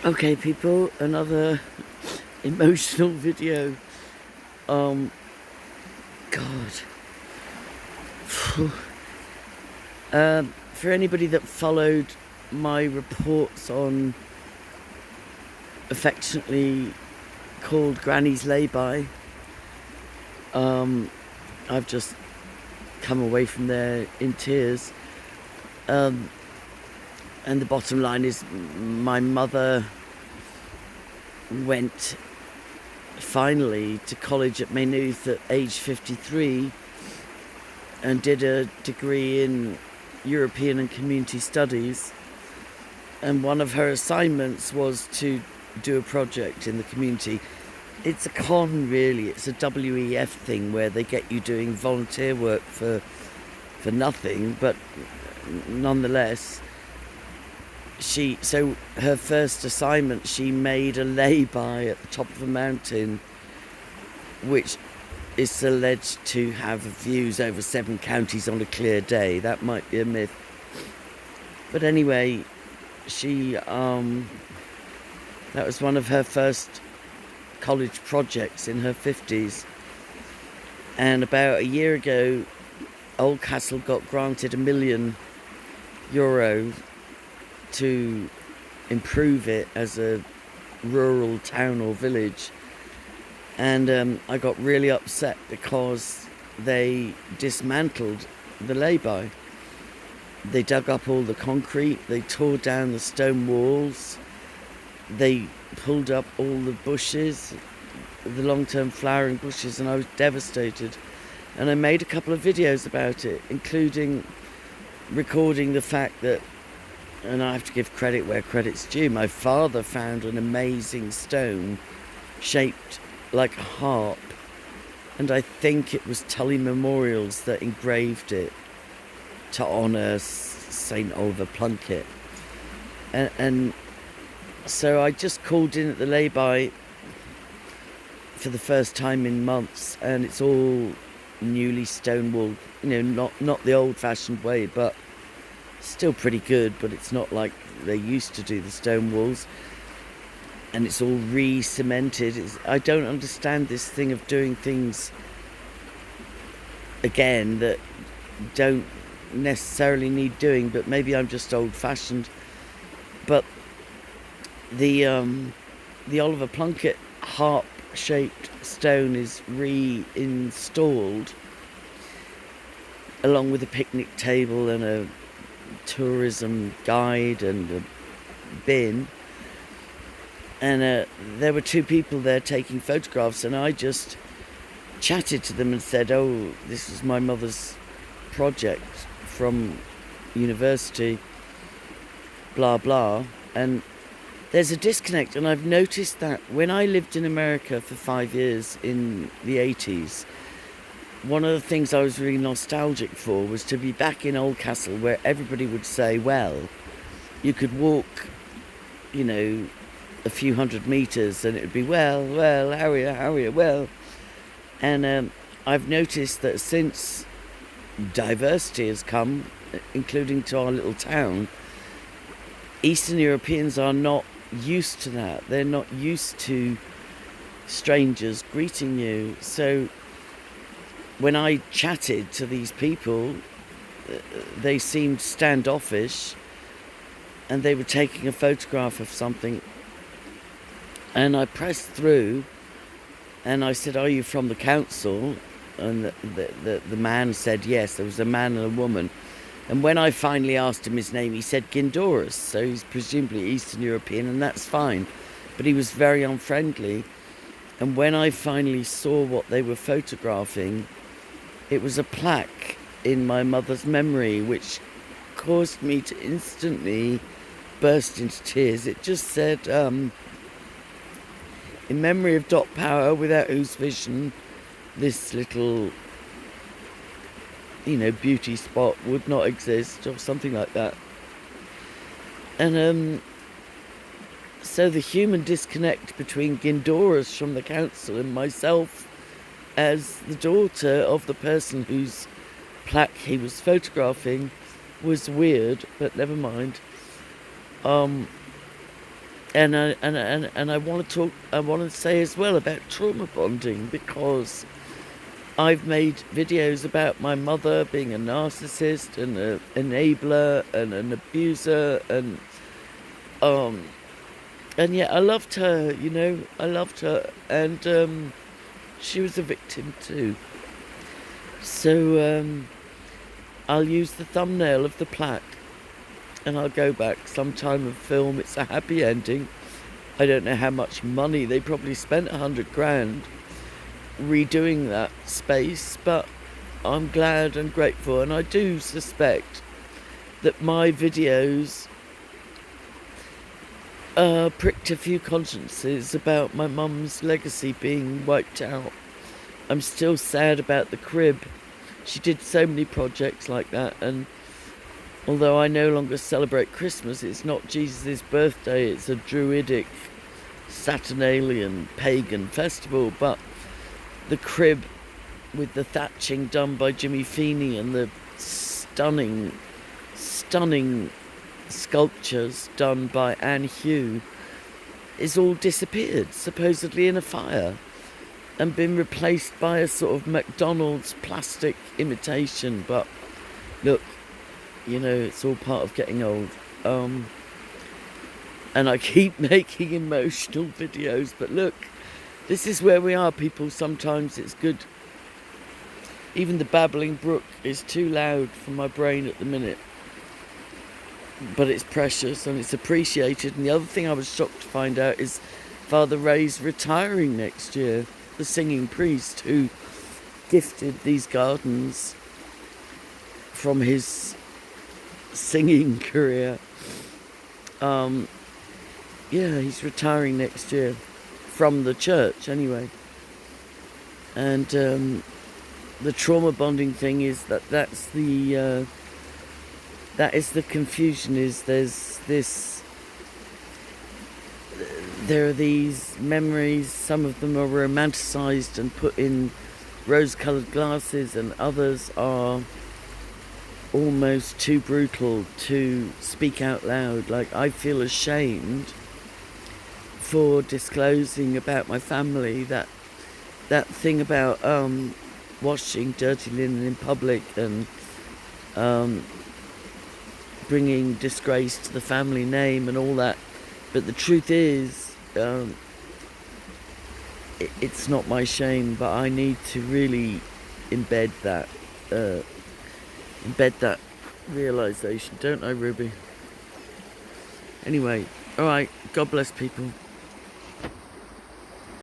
Okay, people, another emotional video. Um, God. For anybody that followed my reports on affectionately called Granny's layby, I've just come away from there in tears. And the bottom line is my mother went finally to college at Maynooth at age 53 and did a degree in European and Community Studies. And one of her assignments was to do a project in the community. It's a con, really. It's a WEF thing where they get you doing volunteer work for nothing, but nonetheless, so her first assignment, she made a lay-by at the top of a mountain, which is alleged to have views over 7 counties on a clear day. That might be a myth. But anyway, that was one of her first college projects in her 50s. And about a year ago, Oldcastle got granted €1 million to improve it as a rural town or village. And I got really upset because they dismantled the lay-by. They dug up all the concrete, they tore down the stone walls, they pulled up all the bushes, the long-term flowering bushes, and I was devastated. And I made a couple of videos about it, including recording the fact that, and I have to give credit where credit's due, my father found an amazing stone shaped like a harp, and I think it was Tully Memorials that engraved it to honour St. Oliver Plunkett. And so I just called in at the lay-by for the first time in months, and it's all newly stone-walled, not the old-fashioned way, but still pretty good, but it's not like they used to do the stone walls. And it's all re-cemented. I don't understand this thing of doing things again that don't necessarily need doing, but maybe I'm just old-fashioned. But the Oliver Plunkett harp-shaped stone is reinstalled along with a picnic table and a tourism guide and a bin. And there were 2 people there taking photographs, and I just chatted to them and said, oh, this is my mother's project from university, blah, blah. And there's a disconnect, and I've noticed that when I lived in America for 5 years in the 80s, one of the things I was really nostalgic for was to be back in Oldcastle, where everybody would say, well, you could walk, a few hundred metres and it would be, well, Harriet, well. And I've noticed that since diversity has come, including to our little town, Eastern Europeans are not used to that. They're not used to strangers greeting you. So when I chatted to these people, they seemed standoffish, and they were taking a photograph of something. And I pressed through, and I said, are you from the council? And the man said yes. There was a man and a woman. And when I finally asked him his name, he said Gindorus, so he's presumably Eastern European, and that's fine. But he was very unfriendly. And when I finally saw what they were photographing, it was a plaque in my mother's memory, which caused me to instantly burst into tears. It just said, in memory of Dot Power, without whose vision this little, beauty spot would not exist, or something like that. And so the human disconnect between Gindorus from the council and myself as the daughter of the person whose plaque he was photographing was weird, but never mind. And I want to talk. I want to say as well about trauma bonding, because I've made videos about my mother being a narcissist and an enabler and an abuser, and yet I loved her. I loved her, and she was a victim too. So I'll use the thumbnail of the plaque, and I'll go back sometime and film. It's a happy ending. I don't know how much money they probably spent, 100 grand redoing that space, but I'm glad and grateful, and I do suspect that my videos pricked a few consciences about my mum's legacy being wiped out. I'm still sad about the crib. She did so many projects like that, and although I no longer celebrate Christmas, it's not Jesus' birthday, it's a druidic, Saturnalian, pagan festival, but the crib with the thatching done by Jimmy Feeney and the stunning sculptures done by Anne Hugh is all disappeared, supposedly in a fire, and been replaced by a sort of McDonald's plastic imitation. But look, it's all part of getting old. And I keep making emotional videos, but look, this is where we are, people. Sometimes it's good. Even the babbling brook is too loud for my brain at the minute, but it's precious and it's appreciated. And the other thing I was shocked to find out is Father Ray's retiring next year, the singing priest who gifted these gardens from his singing career. He's retiring next year from the church anyway. And the trauma bonding thing is that is the confusion. Is there are these memories, some of them are romanticized and put in rose-colored glasses, and others are almost too brutal to speak out loud. Like, I feel ashamed for disclosing about my family that thing about washing dirty linen in public and bringing disgrace to the family name and all that. But the truth is, it's not my shame, but I need to really embed that realisation, don't I, Ruby? Anyway, alright, God bless people.